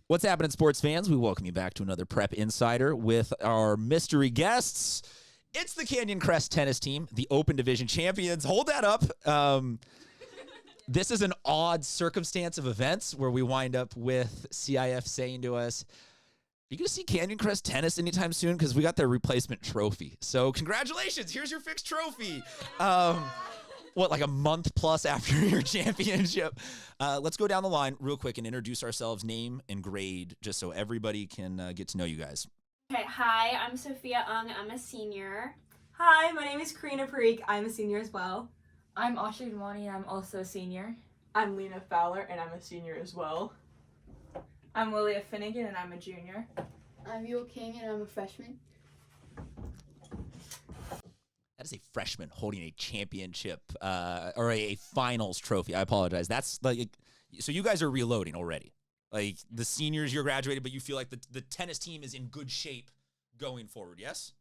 What's happening, sports fans? We welcome you back to another Prep Insider with our mystery guests. It's the Canyon Crest Tennis team, the Open Division champions. Hold that up. This is an odd circumstance of events where we wind up with CIF saying to us, "Are you going to see Canyon Crest Tennis anytime soon? Because we got their replacement trophy. So congratulations. Here's your fixed trophy." Like a month plus after your championship. Let's go down the line real quick and introduce ourselves, name and grade, just so everybody can get to know you guys. Okay, hi, I'm Sophia Ung. I'm a senior. Hi, my name is Karina Parikh. I'm a senior as well. I'm Asha Gumani, and I'm also a senior. I'm Lena Fowler, and I'm a senior as well. I'm Lilia Finnegan, and I'm a junior. I'm Yul King, and I'm a freshman. That is a freshman holding a championship or a finals trophy. I apologize. That's like, so you guys are reloading already. Like the seniors, you're graduated, but you feel like the tennis team is in good shape going forward. Yes.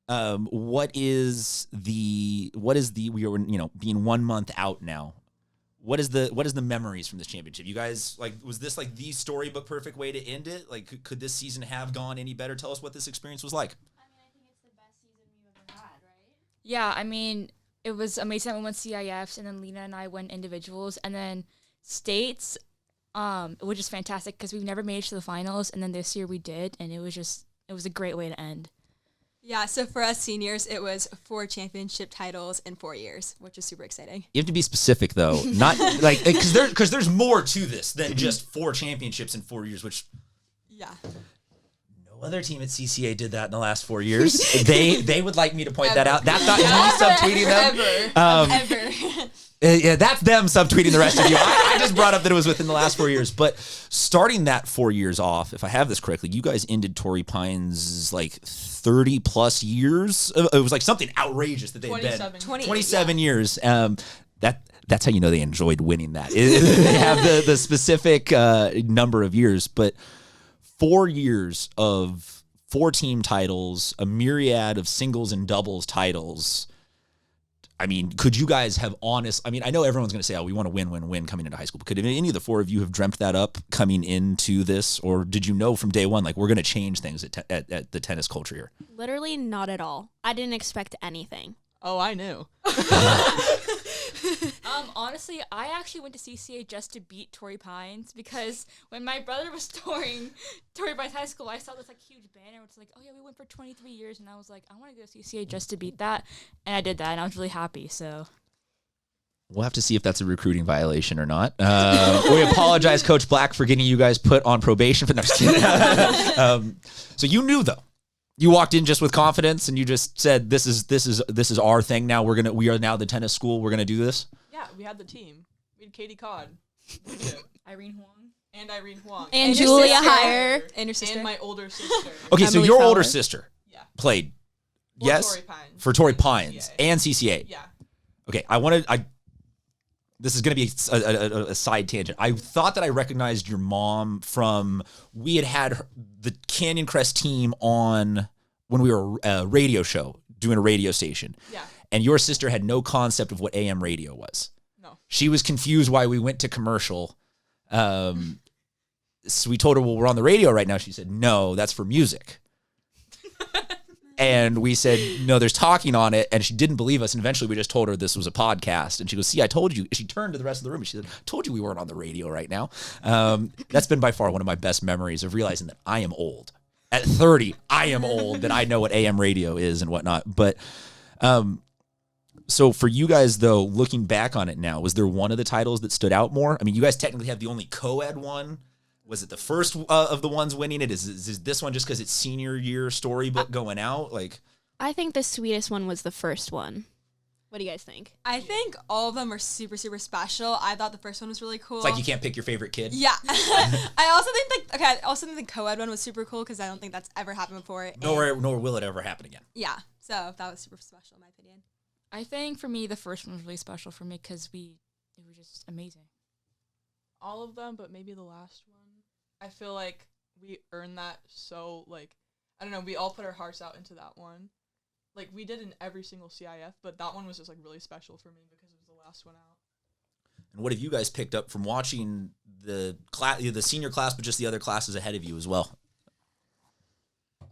For sure. What is the we are being 1 month out now. What is the memories from this championship? You guys, like, was this like the storybook perfect way to end it? Like, could this season have gone any better? Tell us what this experience was like. Yeah, I mean, it was amazing that we went CIFs, and then Lena and I went individuals, and then states, which is fantastic because we've never made it to the finals, and then this year we did, and it was a great way to end. Yeah, so for us seniors, it was 4 championship titles in 4 years, which is super exciting. You have to be specific, though, not like because there's more to this than just 4 championships in 4 years, which no other team at CCA did that in the last 4 years. They would like me to point that out. That's not me subtweeting them. Ever. Yeah, that's them subtweeting the rest of you. I just brought up that it was within the last 4 years. But starting that 4 years off, if I have this correctly, you guys ended Torrey Pines like 30 plus years. It was like something outrageous that they had been. 27 years. That's how you know they enjoyed winning that. They have the specific number of years, but 4 years of 4 team titles, a myriad of singles and doubles titles. I mean, could you guys have I know everyone's going to say, "Oh, we want to win coming into high school." But could any of the 4 of you have dreamt that up coming into this? Or did you know from day one, like, we're going to change things at the tennis culture here? Literally not at all. I didn't expect anything. Oh, I knew. Honestly, I actually went to CCA just to beat Torrey Pines because when my brother was touring Torrey Pines High School, I saw this like huge banner. It's like, "Oh yeah, we went for 23 years," and I was like, "I want to go to CCA just to beat that," and I did that, and I was really happy. So we'll have to see if that's a recruiting violation or not. We apologize, Coach Black, for getting you guys put on probation for that. So you knew though. You walked in just with confidence, and you just said, "This is our thing now. We are now the tennis school. We're gonna do this." Yeah, we had the team. We had Katie Codd, Irene Huang, And Julia Heyer. And your sister. and my older sister. Okay, so Emily your Fowler. older sister played, yes, Torrey Pines. for Torrey Pines CCA. and CCA. Yeah. Okay, this is going to be a side tangent. I thought that I recognized your mom from, we had the Canyon Crest team on when we were a radio show, doing a radio station. Yeah. And your sister had no concept of what AM radio was. No. She was confused why we went to commercial. So we told her, "Well, we're on the radio right now." She said, "No, that's for music." And we said, "No, there's talking on it." And she didn't believe us. And eventually we just told her this was a podcast. And she goes, "See, I told you." She turned to the rest of the room and she said, "I told you we weren't on the radio right now." That's been by far one of my best memories of realizing that I am old. At 30, I am old, that I know what AM radio is and whatnot. But so for you guys, though, looking back on it now, was there one of the titles that stood out more? I mean, you guys technically have the only co-ed one. Was it the first of the ones winning it? Is this one just because it's senior year storybook going out? Like, I think the sweetest one was the first one. What do you guys think? I think all of them are super, super special. I thought the first one was really cool. it's like you can't pick your favorite kid. Yeah. I also think the co-ed one was super cool because I don't think that's ever happened before. Nor will it ever happen again. Yeah. So that was super special in my opinion. I think for me the first one was really special for me because it was just amazing. All of them, but maybe the last one. I feel like we earned that so, like, I don't know, we all put our hearts out into that one. Like, we did in every single CIF, but that one was just, like, really special for me because it was the last one out. And what have you guys picked up from watching the senior class, but just the other classes ahead of you as well?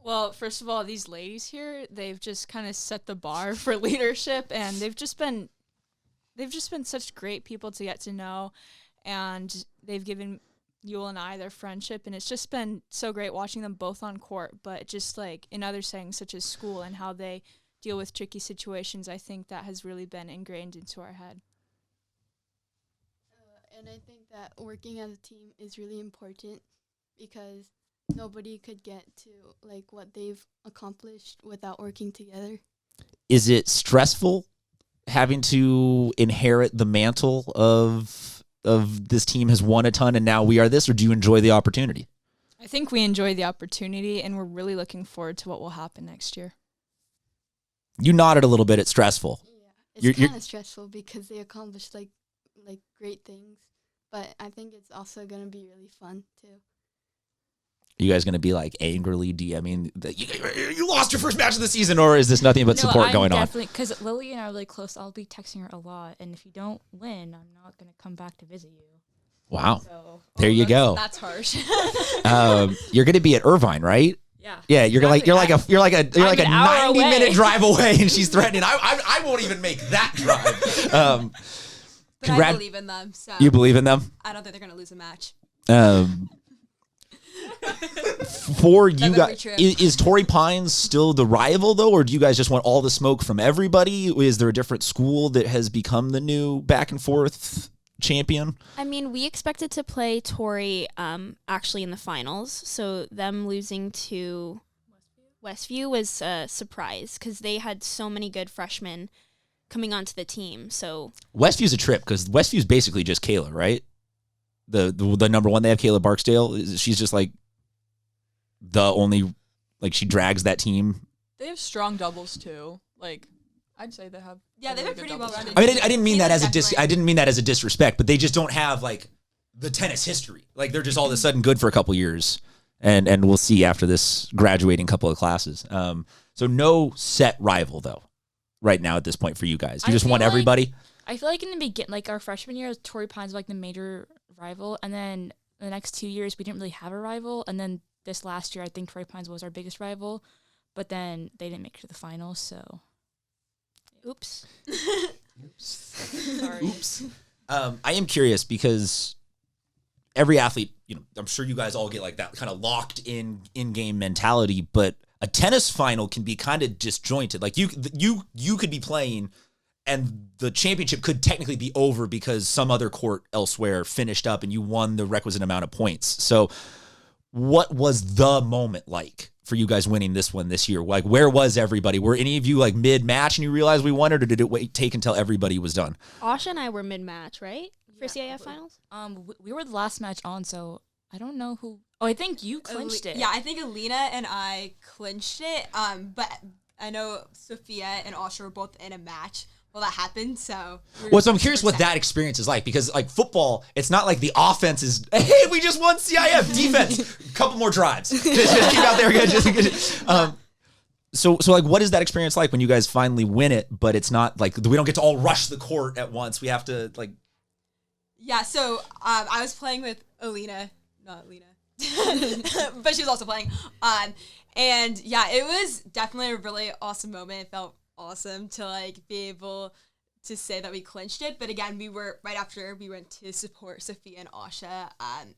Well, first of all, these ladies here, they've just kind of set the bar for leadership, and they've just been such great people to get to know, and they've given Yule and I their friendship, and it's just been so great watching them both on court, but just like in other settings such as school and how they deal with tricky situations. I think that has really been ingrained into our head. And I think that working as a team is really important because nobody could get to like what they've accomplished without working together. Is it stressful having to inherit the mantle of this team has won a ton and now we are this, or do you enjoy the opportunity? I think we enjoy the opportunity, and we're really looking forward to what will happen next year. You nodded a little bit. It's stressful. Yeah, it's kind of stressful because they accomplished like great things, but I think it's also going to be really fun too. Are you guys going to be like angrily DMing that you lost your first match of the season, or is this nothing but support going on? Definitely, because Lily and I are really close. I'll be texting her a lot, and if you don't win, I'm not going to come back to visit you. Wow. So, there you go. That's harsh. You're going to be at Irvine, right? Yeah. Yeah, you're like a 90-minute drive away, and she's threatening. I won't even make that drive. But I believe in them. So you believe in them? I don't think they're going to lose a match. For you guys, true. is Torrey Pines still the rival though, or do you guys just want all the smoke from everybody? Is there a different school that has become the new back and forth champion? I mean, we expected to play Torrey actually in the finals, so them losing to Westview was a surprise because they had so many good freshmen coming onto the team. So Westview's a trip because Westview's basically just Kayla, right? The number one they have, Kayla Barksdale. She's just like the only, like, she drags that team. They have strong doubles too. Like, I'd say they have. Yeah, they've really been good pretty doubles well-rounded. team. I mean, I didn't mean that as Definitely. I didn't mean that as a disrespect, but they just don't have like the tennis history. Like they're just all of a sudden good for a couple years, and we'll see after this graduating couple of classes. So no set rival though, right now at this point for you guys. You I just feel want like- everybody. I feel like in the beginning, like our freshman year, Torrey Pines was like the major rival, and then the next 2 years we didn't really have a rival, and then this last year I think Torrey Pines was our biggest rival, but then they didn't make it to the finals, so oops. Sorry. Oops. I am curious because every athlete, I'm sure you guys all get like that kind of locked in-game mentality, but a tennis final can be kind of disjointed. Like you could be playing and the championship could technically be over because some other court elsewhere finished up and you won the requisite amount of points. So what was the moment like for you guys winning this one this year? Like, where was everybody? Were any of you like mid-match and you realized we won it, or did it take until everybody was done? Asha and I were mid-match, right? For Yeah, CIF finals? We were the last match on, so I don't know who. Oh, I think you clinched it. Yeah, I think Alina and I clinched it. But I know Sophia and Asha were both in a match. Well, that happened, so. Well, so I'm curious what that experience is like, because like football, it's not like the offense is, hey, we just won CIF. Defense, a couple more drives. Just keep out there. So like, what is that experience like when you guys finally win it, but it's not like, we don't get to all rush the court at once. We have to like. Yeah, so I was playing with Alina, not Alina, but she was also playing. And yeah, it was definitely a really awesome moment. It felt awesome to like be able to say that we clinched it. But again, we were right after we went to support Sophia and Asha,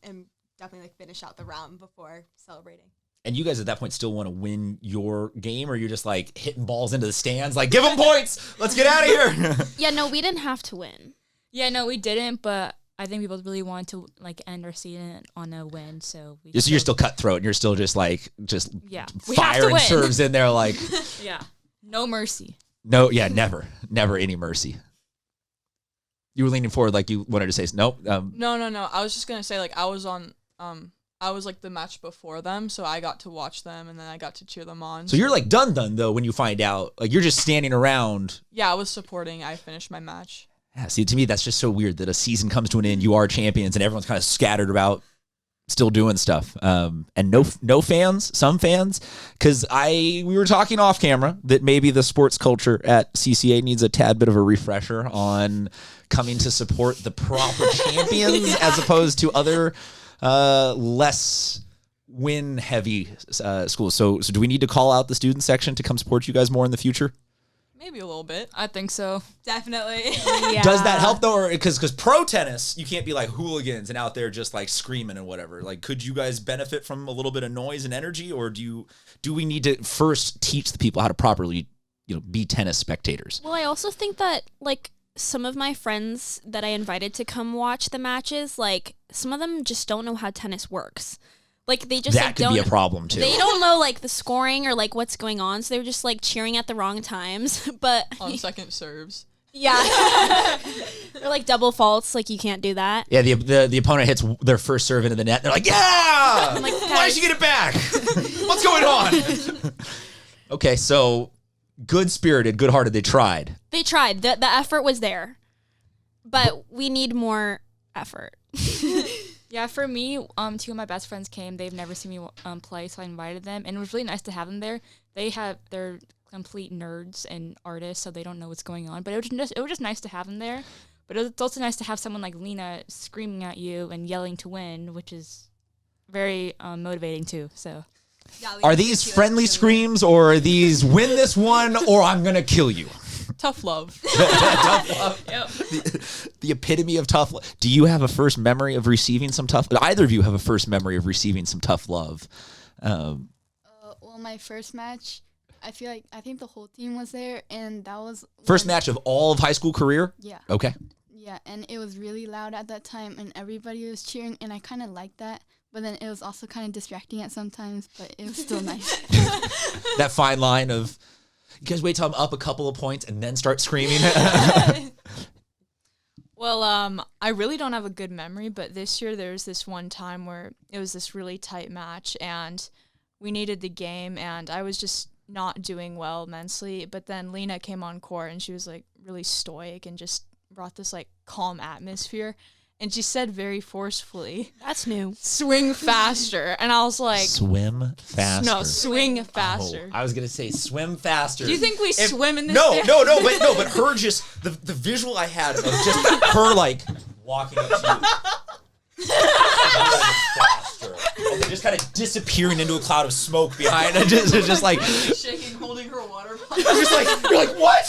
and definitely like finish out the round before celebrating. And you guys at that point still want to win your game, or you're just like hitting balls into the stands, like give them points, let's get out of here. Yeah, no, we didn't have to win. Yeah, no, we didn't, but I think we both really wanted to like end our season on a win, so we. So you're still cutthroat, and you're still just yeah, we have to firing win. serves in there, like Yeah, no mercy. no, yeah, never any mercy. You were leaning forward like you wanted to say nope. No. I was just gonna say like I was like the match before them, so I got to watch them and then I got to cheer them on. So you're like done though when you find out, like you're just standing around. Yeah, I was supporting. I finished my match. Yeah, see, to me that's just so weird that a season comes to an end, you are champions, and everyone's kind of scattered about still doing stuff. And no fans, some fans, because we were talking off camera that maybe the sports culture at CCA needs a tad bit of a refresher on coming to support the proper champions as opposed to other less win heavy schools. So do we need to call out the student section to come support you guys more in the future? Maybe a little bit. I think so. Definitely. Yeah. Does that help though? Or because pro tennis, you can't be like hooligans and out there just like screaming and whatever. Like, could you guys benefit from a little bit of noise and energy, or do we need to first teach the people how to properly, be tennis spectators? Well, I also think that like some of my friends that I invited to come watch the matches, like some of them just don't know how tennis works. Like they just that could be a problem too. They don't know like the scoring or like what's going on, so they're just like cheering at the wrong times. But On second serves. yeah, or like double faults, like you can't do that. Yeah, the opponent hits their first serve into the net. They're like, yeah! I'm like, Why did she get it back? What's going on? Okay, so good-spirited, good-hearted, they tried. They tried. The effort was there, but we need more effort. Yeah, for me, two of my best friends came. They've never seen me play, so I invited them, and it was really nice to have them there. They're complete nerds and artists, so they don't know what's going on. But it was just nice to have them there. But it's also nice to have someone like Lena screaming at you and yelling to win, which is very motivating too. So, Yeah, Are these friendly screams, or are these win this one, or I'm gonna kill you? Tough love. Tough love. yep. The epitome of tough love. Do you have a first memory of receiving some tough? Either of you have a first memory of receiving some tough love? Well, my first match, I think the whole team was there, and that was First match of all of high school career? Yeah. Okay. Yeah, and it was really loud at that time, and everybody was cheering, and I kind of liked that. But then it was also kind of distracting at sometimes, but it was still nice. That fine line of, you guys wait till I'm up a couple of points and then start screaming. Well, I really don't have a good memory, but this year there was this one time where it was this really tight match, and we needed the game, and I was just not doing well mentally. But then Lena came on court, and she was like really stoic and just brought this like calm atmosphere. And she said very forcefully, That's new. "Swing faster." And I was like, Swim faster. "No, swing faster." Oh, I was gonna say swim faster. Do you think we swim in this? No, thing? but her just the visual I had of just her like walking up to you. Faster. And then just kind of disappearing into a cloud of smoke behind it. Just like Shaking, holding her water bottle. just like you're like what?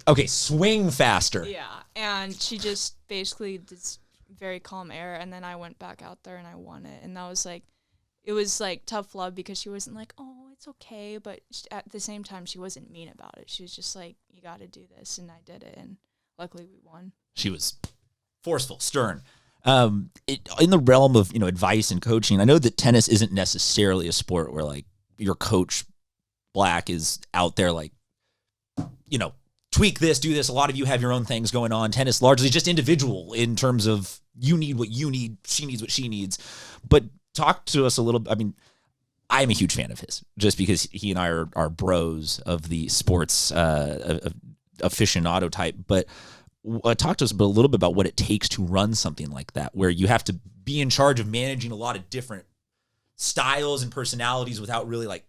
Okay, swing faster. Yeah, and she just basically did very calm air, and then I went back out there and I won it, and that was like, it was like tough love because she wasn't like, oh, it's okay, but at the same time she wasn't mean about it. She was just like, you got to do this, and I did it, and luckily we won. She was forceful, stern. In the realm of advice and coaching, I know that tennis isn't necessarily a sport where like your coach Black is out there like tweak this, do this. A lot of you have your own things going on. Tennis largely just individual in terms of you need what you need, she needs what she needs. But talk to us a little. I mean, I'm a huge fan of his just because he and I are bros of the sports aficionado type. But talk to us a little bit about what it takes to run something like that, where you have to be in charge of managing a lot of different styles and personalities without really like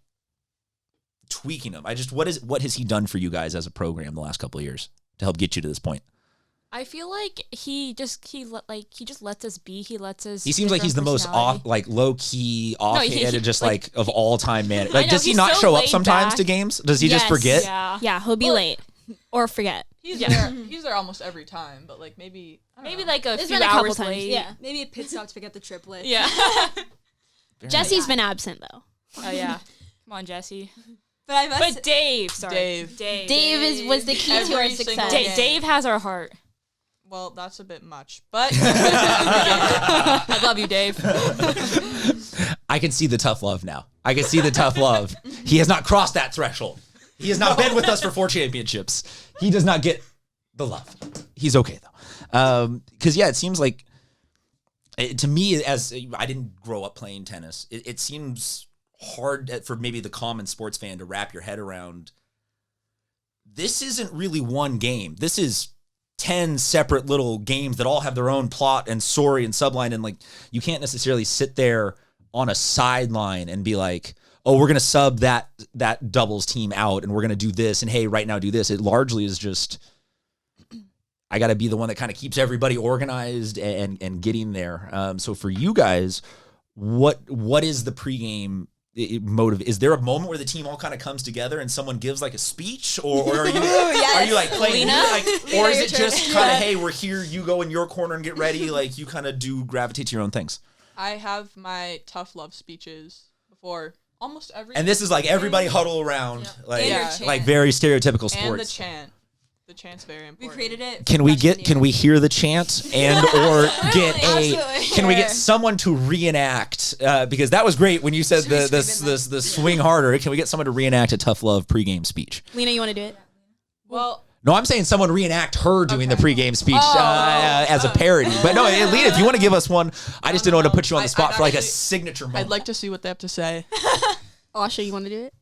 tweaking them. What has he done for you guys as a program the last couple of years to help get you to this point? I feel like he just lets us be. He lets us. He seems like he's the most off, like low key, offhanded, just like of all time man. Like, does he not show up sometimes to games? Does he just forget? Yeah, he'll be late or forget. He's there. He's there almost every time, but like maybe I don't know. like a It's few been a couple hours times. late. Yeah. Maybe a pit stop to pick up the triplet. Yeah. Jesse's been absent though. Oh yeah. Come on, Jesse. But I must. But Dave, sorry. Dave. Dave was the key to Every our single success. game. Dave has our heart. Well, that's a bit much, but I love you, Dave. I can see the tough love now. I can see the tough love. He has not crossed that threshold. He has not been with us for 4 championships. He does not get the love. He's okay though. Because it seems like to me, as I didn't grow up playing tennis, it seems hard for maybe the common sports fan to wrap your head around. This isn't really one game. This is 10 separate little games that all have their own plot and story and subline, and like you can't necessarily sit there on a sideline and be like, oh, we're going to sub that doubles team out and we're going to do this, and hey, right now do this. It largely is just, I got to be the one that kind of keeps everybody organized and getting there. So for you guys, what is the pregame motive? Is there a moment where the team all kind of comes together and someone gives like a speech, or are you are you like playing or is it just kind of, hey, we're here, you go in your corner and get ready, like you kind of do gravitate to your own things? I have my tough love speeches before almost every. And this is like everybody huddle around, like And your like chant. very stereotypical sports. And the chant. The chant's very important. We created it. Can we hear the chant and or get Absolutely. can we get someone to reenact because that was great when you said the swing harder. Can we get someone to reenact a tough love pregame speech? Lena, you want to do it? Well, No, I'm saying someone reenact her doing the pregame speech as a parody. But no, Lena, if you want to give us one, I just didn't want to put you on the spot for like a signature moment. I'd like to see what they have to say. Asha, you want to do it?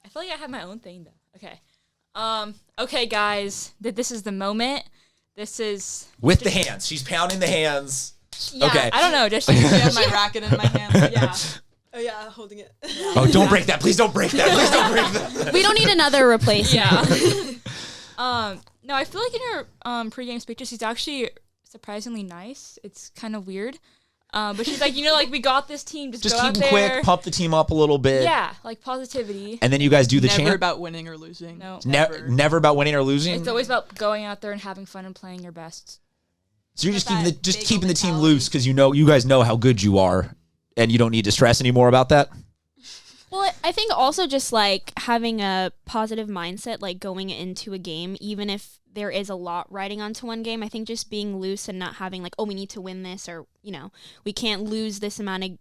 I feel like I have my own thing though. Okay. Okay, guys, this is the moment. This is with the hands. She's pounding the hands. Yeah, Okay. I don't know. Just I have my racket in my hand. yeah. Oh yeah, holding it. Oh, don't break that. Please don't break that. Please don't break that. We don't need another replacement. Yeah. No, I feel like in her pregame speeches, she's actually surprisingly nice. It's kind of weird. But she's like, like we got this team. Just Just go keep out them there. quick, pump the team up a little bit. Yeah, like positivity. And then you guys do the Never chant. about winning or losing. No. Never about winning or losing. It's always about going out there and having fun and playing your best. So you're just That keeping the team mentality. loose because you guys know how good you are, and you don't need to stress anymore about that. Well, I think also just like having a positive mindset, like going into a game, even if there is a lot riding onto one game. I think just being loose and not having like, oh, we need to win this, or we can't lose this amount of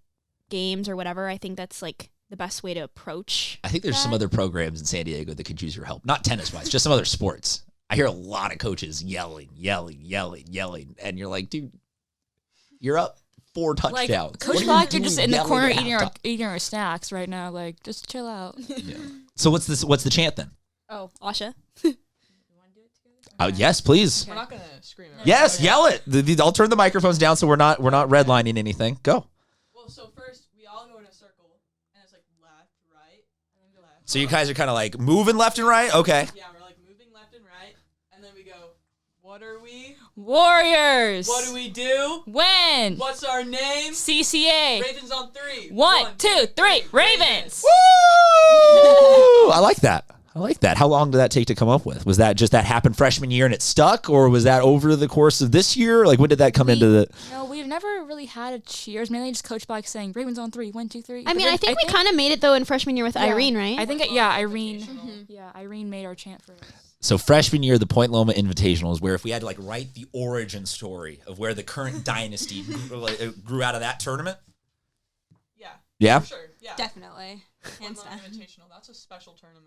games or whatever. I think that's like the best way to approach. I think there's some other programs in San Diego that could use your help. Not tennis-wise, just some other sports. I hear a lot of coaches yelling, and you're like, dude, you're up 4 touchdowns. Like, Coach What are you Black, doing you're just in the yelling corner at eating our snacks right now. Like, just chill out. Yeah. So what's the chant then? Oh, Asha. Oh, yes, please. We're not gonna scream it. Yes, Okay. yell it. I'll turn the microphones down so we're not redlining anything. Go. Well, so first we all go in a circle, and it's like left, right, and then left. So you guys are kind of like moving left and right. Okay. Yeah, we're like moving left and right, and then we go. What are we? Warriors. What do we do? Win. What's our name? CCA. Ravens on 3. 1, 2, 3. Ravens. Woo! I like that. How long did that take to come up with? Was that just that happened freshman year and it stuck, or was that over the course of this year? Like, when did that come into the? No, we've never really had a cheers. Mainly just Coach Black saying Ravens on 3. 1, 2, 3. I mean, I think we kind of made it though in freshman year with Irene, right? I think Irene. Yeah, Irene made our chant for us. So freshman year, the Point Loma Invitational is where if we had to like write the origin story of where the current dynasty grew out of that tournament. Yeah. Yeah. For sure. Yeah. Definitely. Hands One down. Invitational. That's a special tournament.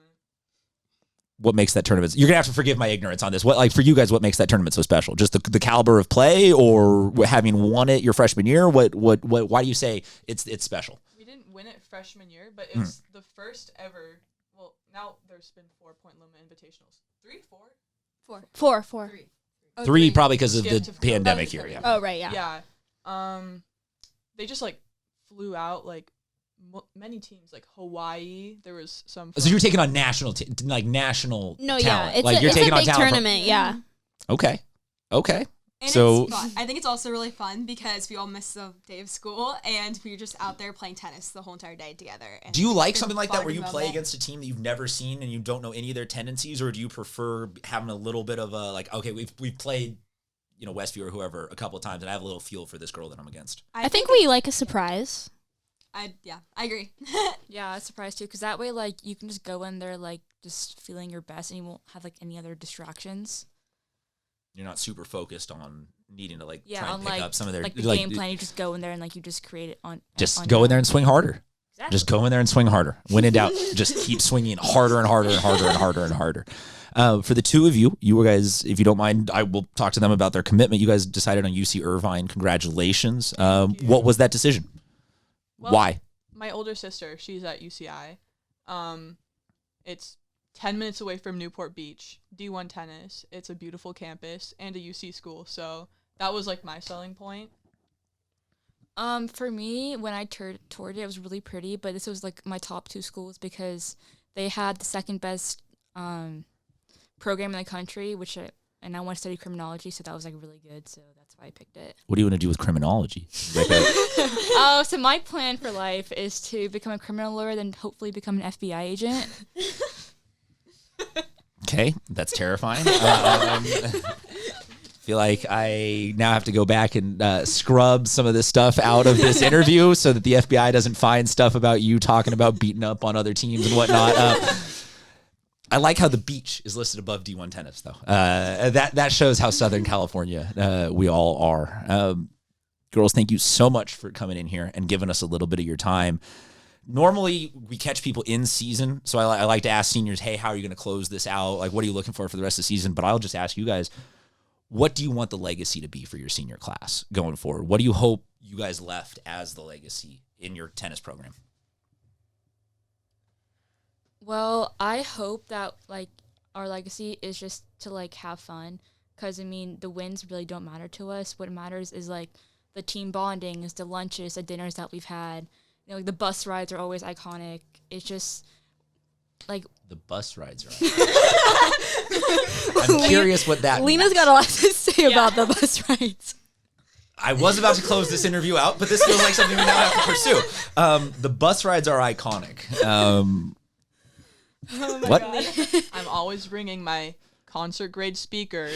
What makes that tournament? You're gonna have to forgive my ignorance on this. What, like, for you guys, what makes that tournament so special? Just the caliber of play, or having won it your freshman year? What? Why do you say it's special? We didn't win it freshman year, but it was the first ever. Well, now there's been 4 Point Loma Invitationals. 3, 4? 4. 3. Oh, 3 probably because of the Skipped to pandemic four. here. Yeah. Oh, right, yeah. Yeah. They just like flew out like many teams, like Hawaii. There was some. So you're taking on national national. No, talent. yeah, it's like a, you're it's taking a on big talent from- tournament, yeah. Okay. And So- it's fun. I think it's also really fun because we all missed the day of school and we were just out there playing tennis the whole entire day together. And Do you like it's a something like that fun where you play moment. against a team that you've never seen and you don't know any of their tendencies, or do you prefer having a little bit of a like, okay, we've played, Westview or whoever a couple of times, and I have a little feel for this girl that I'm against. I think we like a surprise. I agree. Yeah, I was surprised too, because that way, like, you can just go in there, like, just feeling your best, and you won't have, like, any other distractions. You're not super focused on needing to try Yeah, and pick on, up some of their like, the game plan, you just go in there and, like, you just create it on Just on go your in there own. and swing harder. Exactly. Just go in there and swing harder. When in doubt, just keep swinging harder and harder and harder and harder and harder. For the two of you guys, if you don't mind, I will talk to them about their commitment. You guys decided on UC Irvine. Congratulations. What was that decision? Well, Why? My older sister, she's at UCI. It's 10 minutes away from Newport Beach, D1 tennis. It's a beautiful campus and a UC school. So that was like my selling point. For me, when I toured it, it was really pretty, but this was like my top 2 schools because they had the second best program in the country, and I want to study criminology, so that was like really good, so that's why I picked it. What do you want to do with criminology? So my plan for life is to become a criminal lawyer, then hopefully become an FBI agent. Okay, that's terrifying. Feel like I now have to go back and scrub some of this stuff out of this interview so that the FBI doesn't find stuff about you talking about beating up on other teams and whatnot. I like how the beach is listed above D1 tennis, though. That shows how Southern California we all are. Girls, thank you so much for coming in here and giving us a little bit of your time. Normally, we catch people in season, so I like to ask seniors, hey, how are you going to close this out? Like, what are you looking for the rest of the season? But I'll just ask you guys, what do you want the legacy to be for your senior class going forward? What do you hope you guys left as the legacy in your tennis program? Well, I hope that, like, our legacy is just to, like, have fun. Because, I mean, the wins really don't matter to us. What matters is, like, the team bonding, is the lunches, the dinners that we've had. You know, like, the bus rides are always iconic. It's just, like... The bus rides are I'm curious what that Lena's means. got a lot to say about the bus rides. I was about to close this interview out, but this feels like something we now have to pursue. The bus rides are iconic. What? I'm always bringing my concert grade speaker,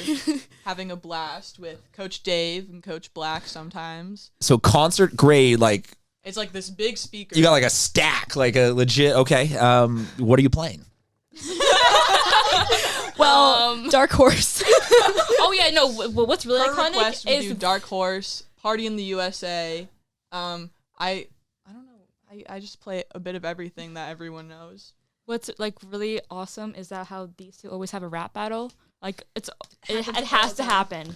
having a blast with Coach Dave and Coach Black sometimes. So concert grade, like... It's like this big speaker. You got like a stack, like a legit... Okay, what are you playing? Well, Dark Horse. Oh, yeah, no, what's really Per iconic request, we is... do Dark Horse, Party in the USA. I don't know. I just play a bit of everything that everyone knows. What's, like, really awesome is that how these two always have a rap battle. Like, it has to happen.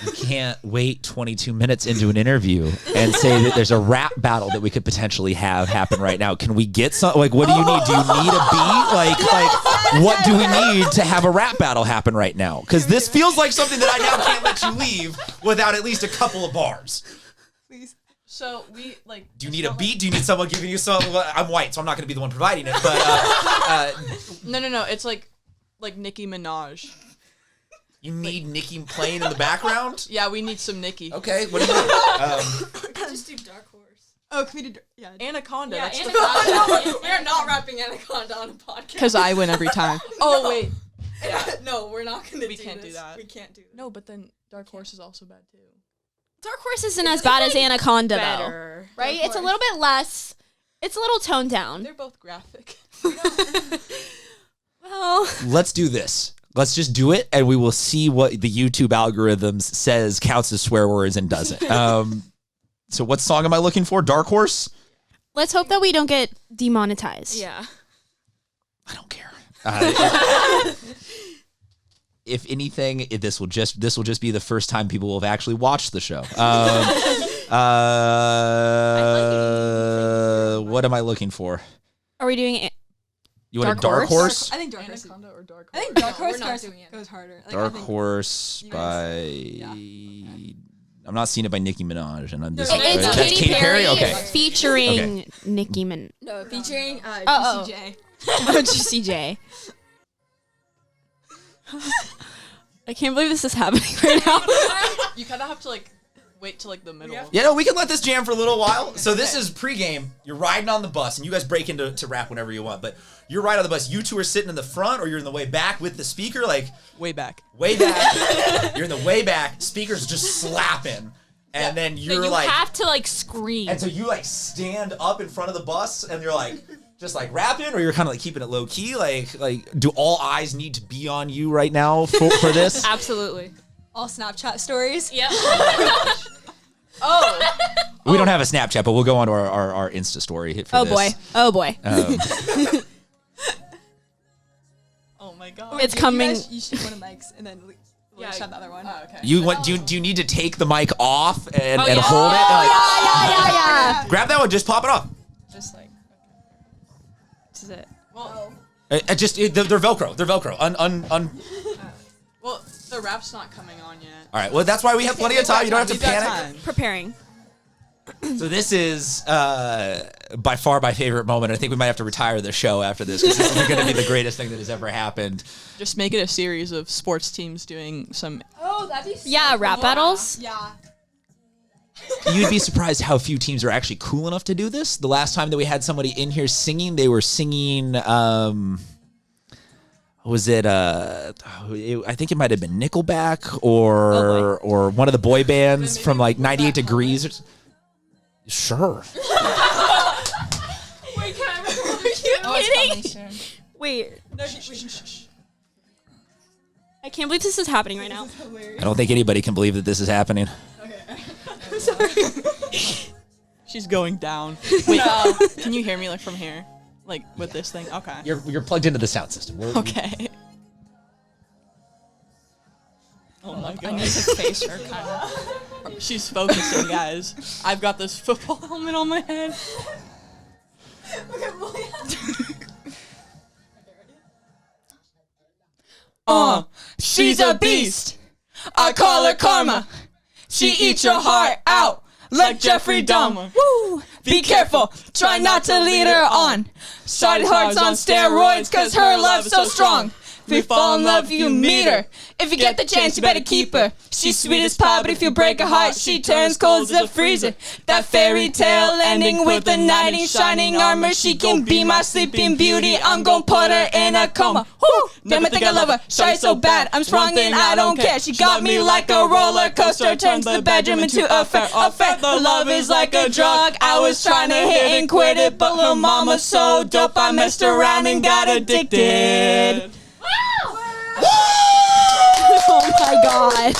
You can't wait 22 minutes into an interview and say that there's a rap battle that we could potentially have happen right now. Can we get some? Like, what do you need? Do you need a beat? Like, what do we need to have a rap battle happen right now? Because this feels like something that I now can't let you leave without at least a couple of bars. Please. So we like. Do you need a beat? Do you need someone giving you some? I'm white, so I'm not going to be the one providing it. But No. It's like Nicki Minaj. You need Nicki playing in the background? Yeah, we need some Nicki. Okay, what do you need? Just do Dark Horse. Oh, can we do? Yeah. Anaconda. Yeah, that's Anaconda. We are not rapping Anaconda on a podcast. because I win every time. Oh wait. Yeah. No, we're not gonna. We can't do that. We can't do that. No, but then Dark Horse is also bad too. Dark Horse isn't as bad as Anaconda, Better. though. Right? It's a little bit less. It's a little toned down. They're both graphic. Well, Let's do this. Let's just do it, and we will see what the YouTube algorithms says counts as swear words and doesn't. So what song am I looking for? Dark Horse? let's hope that we don't get demonetized. Yeah. I don't care. If anything, this will just be the first time people will have actually watched the show. What am I looking for? Are we doing it? You want a Dark Dark Horse? I think Dark Horse. Anaconda or Dark I Horse? think Dark No, Horse we're not goes, doing it. goes harder. Like, Dark I think Horse you by... guys- yeah. I'm not seeing it by Nicki Minaj, and I'm this. It's That's Katy Perry Okay. featuring Nicki Minaj. No, featuring Oh. GCJ. Oh, GCJ. I can't believe this is happening right now. You kind of have to like wait till like the middle. Yeah, no, we can let this jam for a little while. So this is pregame. You're riding on the bus, and you guys break into rap whenever you want. But you're right on the bus. You two are sitting in the front, or you're in the way back with the speaker, like Way back. way back. You're in the way back. Speaker's just slapping, and then So you're you like, have to, like, scream. and so you like stand up in front of the bus, and you're like. Just like rapping, or you're kind of like keeping it low key. Like, do all eyes need to be on you right now for this? Absolutely. All Snapchat stories. Yep. Oh. We don't have a Snapchat, but we'll go on to our Insta story for Oh this. boy. Oh boy. Oh my god. It's coming. You should one of Mike's and then shut the other one. Oh, okay. You want? Do you need to take the mic off and, Oh, and yeah. hold it? Like, Yeah. grab that one. Just pop it off. Just like. This is it. Well, They're Velcro. They're Velcro. Well, the wrap's not coming on yet. All right. Well, that's why we have plenty of time. You don't have to We've got panic. time. Preparing. So this is by far my favorite moment. I think we might have to retire the show after this because this is going to be the greatest thing that has ever happened. Just make it a series of sports teams doing some. Oh, that'd be so Yeah, rap cool. battles. Yeah. You'd be surprised how few teams are actually cool enough to do this. The last time that we had somebody in here singing, they were singing. Was it? I think it might have been Nickelback or one of the boy bands from like 98 Degrees. Sure. Wait, can I record? Kidding? Wait. I can't believe this is happening right now. I don't think anybody can believe that this is happening. She's going down. Wait, can you hear me like from here? Like with this thing? Okay. You're plugged into the sound system. Okay. Oh my god. I need to face her kind of. She's focusing, guys. I've got this football helmet on my head. She's a beast. I call her Karma. She eats your heart out like Jeffrey Dahmer. Woo! Be careful, try not to lead her on. Started hearts on steroids, cause her love's so strong. If you fall in love, you meet her. If you get the chance, you better keep her. She's sweet as pie, but if you break her heart, she turns cold as a freezer. That fairy tale ending with a knight in shining armor. She can be my sleeping beauty. I'm gon' put her in a coma. Woo! Damn, I think I love her. Shy so bad, I'm sprung and I don't care. She got me like a roller coaster, turns the bedroom into a fair. The love is like a drug. I was trying to hit and quit it, but little mama's so dope, I messed around and got addicted. Oh my god.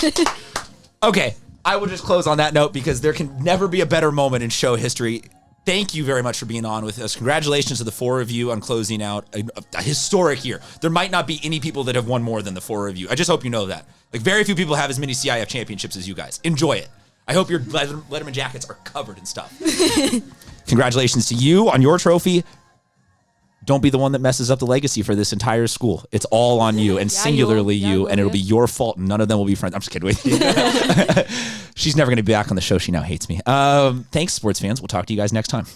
Okay, I will just close on that note because there can never be a better moment in show history. Thank you very much for being on with us. Congratulations to the four of you on closing out a historic year. There might not be any people that have won more than the four of you. I just hope you know that. Like, very few people have as many CIF championships as you guys. Enjoy it. I hope your Letterman jackets are covered in stuff. Congratulations to you on your trophy. Don't be the one that messes up the legacy for this entire school. It's all on you and singularly you, and it'll be your fault. None of them will be friends. I'm just kidding with you. She's never going to be back on the show. She now hates me. Thanks, sports fans. We'll talk to you guys next time.